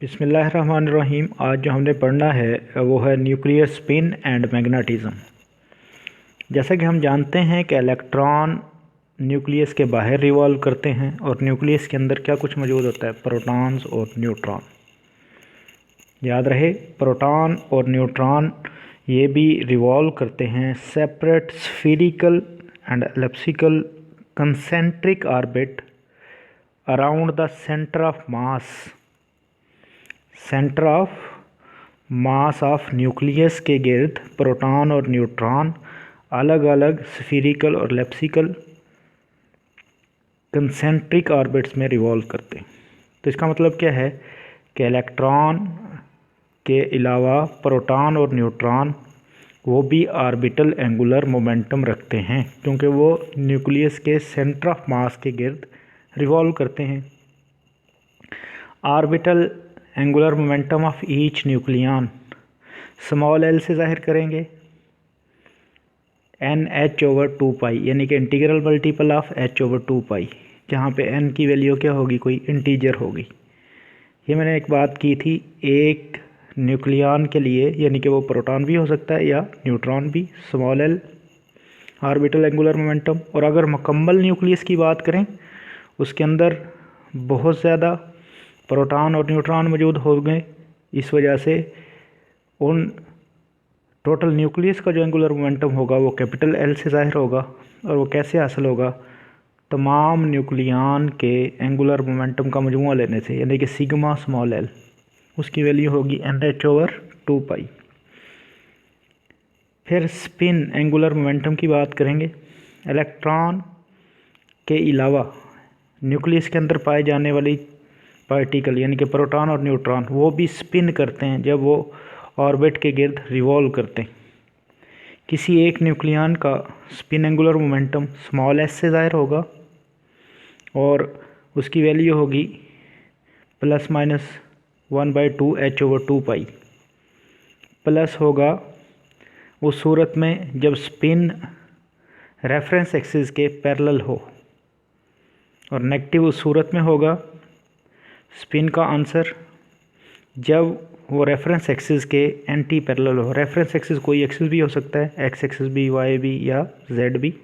बिस्मिल्लाहिर्रहमानिर्रहीम। आज जो हमने पढ़ना है वो है न्यूक्लियर स्पिन एंड मैग्नेटिज्म। जैसा कि हम जानते हैं कि इलेक्ट्रॉन न्यूक्लियस के बाहर रिवॉल्व करते हैं और न्यूक्लियस के अंदर क्या कुछ मौजूद होता है, प्रोटॉन्स और न्यूट्रॉन। याद रहे, प्रोटॉन और न्यूट्रॉन ये भी रिवॉल्व करते हैं separate spherical and elliptical concentric orbit around the centre of nucleus के गिर्द प्रोटॉन और न्यूट्रॉन अलग अलग स्फीरिकल और एलिप्टिकल कंसेंट्रिक ऑर्बिट्स में रिवॉल्व करते हैं। तो इसका मतलब क्या है कि इलेक्ट्रॉन के अलावा प्रोटॉन और न्यूट्रॉन वो भी ऑर्बिटल एंगुलर मोमेंटम रखते हैं, क्योंकि वो न्यूक्लियस के सेंटर ऑफ मास के गिर्द रिवॉल्व करते हैं। Orbital angular momentum of each nucleon small L से जाहिर करेंगे, NH/2π, यानी कि इंटीग्रल मल्टीपल ऑफ H/2π, जहाँ पे n की वैल्यू क्या होगी, कोई इंटीजर होगी। ये मैंने एक बात की थी, एक न्यूक्लियन के लिए, यानी कि वो प्रोटॉन भी हो सकता है या न्यूट्रॉन भी, small L orbital angular momentum. और अगर मुकम्मल न्यूक्लियस की बात करें, उसके अंदर बहुत ज़्यादा प्रोटॉन और न्यूट्रॉन मौजूद होंगे, इस वजह से उन टोटल न्यूक्लियस का जो एंगुलर मोमेंटम होगा वो कैपिटल एल से ज़ाहिर होगा। और वो कैसे हासिल होगा, तमाम न्यूक्लियन के एंगुलर मोमेंटम का मजमूआ लेने से, यानी कि सिग्मा स्मॉल एल, उसकी वैल्यू होगी NH/2π। फिर स्पिन एंगुलर मोमेंटम की बात करेंगे। इलेक्ट्रॉन के अलावा न्यूक्लियस के अंदर पाए जाने वाली पार्टिकल, यानी कि प्रोटॉन और न्यूट्रॉन, वो भी स्पिन करते हैं जब वो ऑर्बिट के गिर्द रिवॉल्व करते हैं। किसी एक न्यूक्लियन का spin angular momentum small S से ज़ाहिर होगा और उसकी वैल्यू होगी ±1/2 H/2π। प्लस होगा उस सूरत में जब स्पिन रेफरेंस एक्सिस के पैरेलल हो, और नेगेटिव उस सूरत में होगा स्पिन का आंसर जब वो रेफरेंस एक्सिस के एंटी पैरेलल हो। रेफरेंस एक्सिस कोई एक्सिस भी हो सकता है, एक्स एक्सिस भी, वाई भी या जेड भी।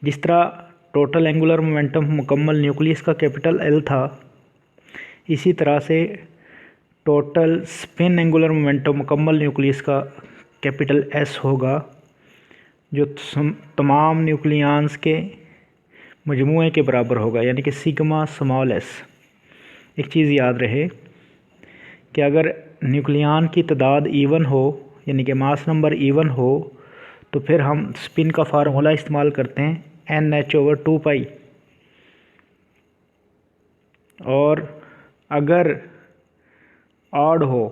जिस तरह टोटल एंगुलर मोमेंटम मुकम्मल न्यूक्लियस का कैपिटल एल था, इसी तरह से टोटल स्पिन एंगुलर मोमेंटम मुकम्मल न्यूक्लियस का कैपिटल एस होगा, जो तमाम न्यूक्लियंस के मजमूए के बराबर होगा, यानी कि सिग्मा स्मॉल एस। एक चीज़ याद रहे कि अगर न्यूक्लियन की तादाद इवन हो, यानी कि मास नंबर इवन हो, तो फिर हम स्पिन का फार्मूला इस्तेमाल करते हैं NH/2π। और अगर ऑड हो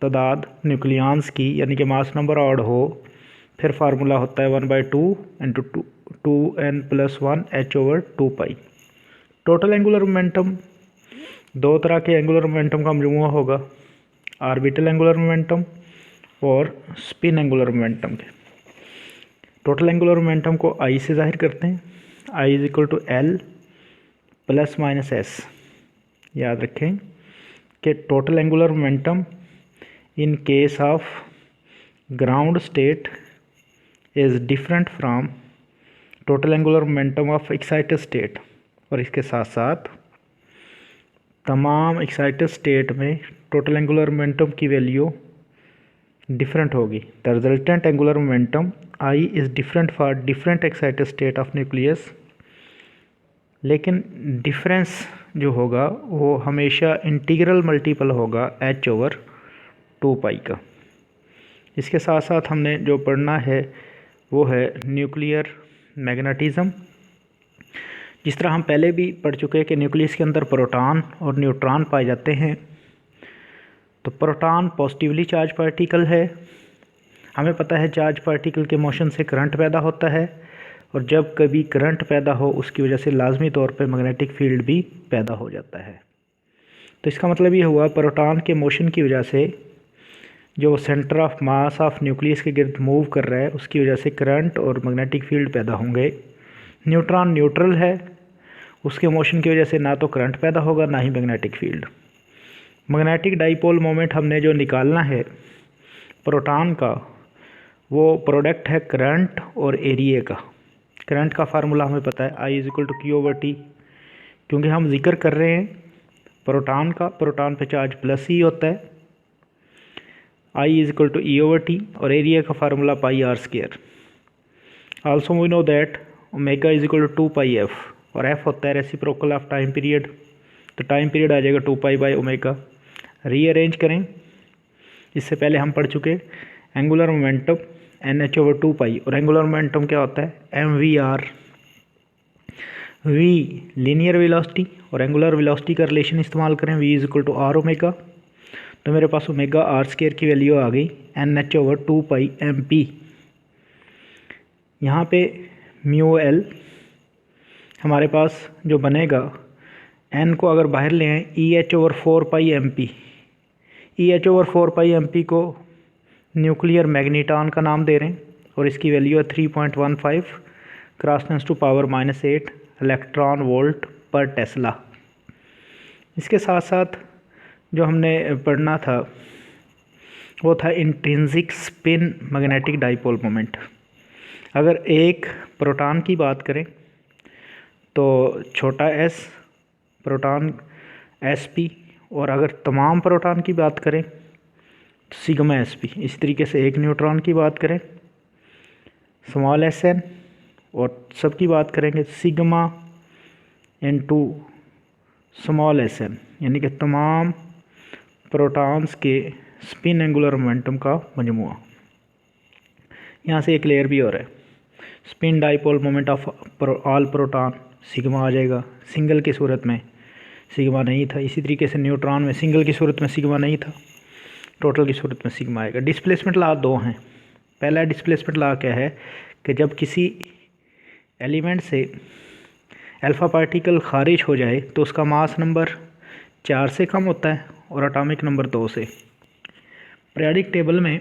तादाद न्यूक्लियंस की, यानी कि मास नंबर ऑड हो, फिर फार्मूला होता है 1/2 × 2n+1 H/2π। Total angular momentum दो तरह के एंगुलर मोमेंटम का मजमूआ होगा, ऑर्बिटल एंगुलर मोमेंटम और स्पिन एंगुलर मोमेंटम के। टोटल एंगुलर मोमेंटम को I से जाहिर करते हैं, I = L ± S। याद रखें कि total angular momentum in case of ground state is different from total angular momentum of excited state. और इसके साथ साथ तमाम एक्साइटेड स्टेट में टोटल एंगुलर मोमेंटम की वैल्यू डिफरेंट होगी। The resultant angular momentum I is different for different excited state of nucleus, लेकिन difference जो होगा वो हमेशा इंटीग्रल मल्टीपल होगा H/2π का। इसके साथ साथ हमने जो पढ़ना है वो है न्यूक्लियर मैग्नेटिज्म। जिस तरह हम पहले भी पढ़ चुके हैं कि न्यूक्लियस के अंदर प्रोटॉन और न्यूट्रॉन पाए जाते हैं। तो प्रोटॉन पॉजिटिवली चार्ज पार्टिकल है। हमें पता है चार्ज पार्टिकल के मोशन से करंट पैदा होता है, और जब कभी करंट पैदा हो उसकी वजह से लाजमी तौर पे मैग्नेटिक फील्ड भी पैदा हो जाता है। तो इसका मतलब ये हुआ, प्रोटॉन के मोशन की वजह से जो centre of mass of nucleus के गिर्द मूव कर रहा है, उसकी वजह से करंट और मैग्नेटिक फील्ड पैदा होंगे। न्यूट्रॉन न्यूट्रल है, उसके मोशन की वजह से ना तो करंट पैदा होगा ना ही magnetic field. Magnetic dipole moment हमने जो निकालना है प्रोटॉन का, वो प्रोडक्ट है करंट और एरिया का। करंट का फार्मूला हमें पता है I = Q/T, क्योंकि हम जिक्र कर रहे हैं प्रोटॉन का। प्रोटॉन पे चार्ज +E होता है। I = E/T और एरिया का formula πr²। Also we know that omega = 2πf और f होता है रेसिप्रोकल ऑफ टाइम पीरियड, तो टाइम पीरियड आ जाएगा 2π/ω। रीअरेंज करें, इससे पहले हम पढ़ चुके एंगुलर मोमेंटम NH/2π और एंगुलर मोमेंटम क्या होता है mvr। v लीनियर वेलोसिटी और एंगुलर वेलोसिटी का रिलेशन इस्तेमाल करें, v = r⍵, तो मेरे पास ω/r² की वैल्यू आ गई NH/2π यहाँ पे μl हमारे पास जो बनेगा, n को अगर बाहर ले आए EH/4π EH/4π को न्यूक्लियर मैग्नेटॉन का नाम दे रहे हैं और इसकी वैल्यू है 3.15 × 10⁻⁸ इलेक्ट्रॉन वोल्ट पर टेस्ला। इसके साथ साथ जो हमने पढ़ना था वो था intrinsic spin magnetic dipole moment. अगर एक प्रोटॉन की बात करें तो छोटा s प्रोटॉन sp, और अगर तमाम प्रोटॉन की बात करें तो सिग्मा sp। इस तरीके से एक न्यूट्रॉन की बात करें स्मॉल sn, और सब की बात करेंगे सिग्मा × स्मॉल sn, यानी कि तमाम प्रोटॉन्स के स्पिन एंगुलर मोमेंटम का मजमूआ। यहाँ से एक लेयर भी हो रहा है, spin dipole moment of all proton sigma आ जाएगा। सिंगल की सूरत में सिग्मा नहीं था, इसी तरीके से न्यूट्रॉन में सिंगल की सूरत में सिग्मा नहीं था, टोटल की सूरत में सिग्मा आएगा। डिस्प्लेसमेंट लॉ दो हैं। पहला डिस्प्लेसमेंट लॉ क्या है कि जब किसी एलिमेंट से अल्फ़ा पार्टिकल खारिज हो जाए तो उसका मास नंबर 4 से कम होता है और एटॉमिक नंबर 2 से। पीरियोडिक टेबल में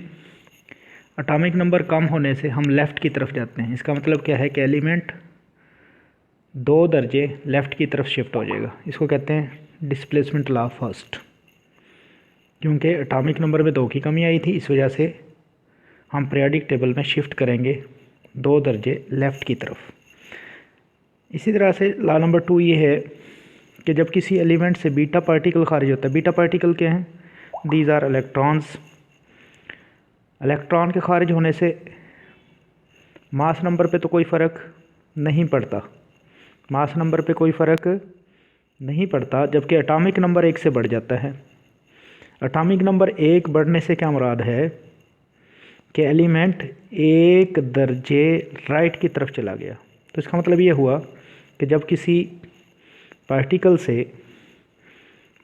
एटॉमिक नंबर कम होने से हम लेफ़्ट की तरफ जाते हैं। इसका मतलब क्या है कि एलिमेंट 2 दर्जे लेफ़्ट की तरफ शिफ्ट हो जाएगा। इसको कहते हैं डिस्प्लेसमेंट लॉ फर्स्ट, क्योंकि एटॉमिक नंबर में 2 की कमी आई थी, इस वजह से हम पीरियोडिक टेबल में शिफ्ट करेंगे 2 दर्जे लेफ़्ट की तरफ। इसी तरह से लॉ नंबर 2 ये है कि जब किसी एलिमेंट से बीटा पार्टिकल खारिज होता है, बीटा पार्टिकल क्या हैं, दीज आर इलेक्ट्रॉन्स। इलेक्ट्रॉन के खारिज होने से मास नंबर पे तो कोई फ़र्क नहीं पड़ता, मास नंबर पे कोई फ़र्क नहीं पड़ता, जबकि एटॉमिक नंबर 1 से बढ़ जाता है। एटॉमिक नंबर 1 बढ़ने से क्या मुराद है कि एलिमेंट 1 दर्जे राइट की तरफ चला गया। तो इसका मतलब ये हुआ कि जब किसी पार्टिकल से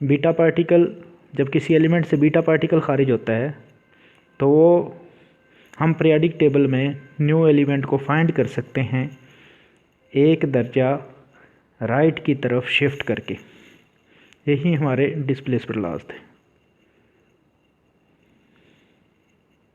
बीटा पार्टिकल, जब किसी एलिमेंट से बीटा पार्टिकल खारिज होता है तो वो हम पीरियोडिक टेबल में न्यू एलिमेंट को फाइंड कर सकते हैं 1 दर्जा राइट की तरफ शिफ्ट करके। यही हमारे डिस्प्लेसमेंट लॉज थे।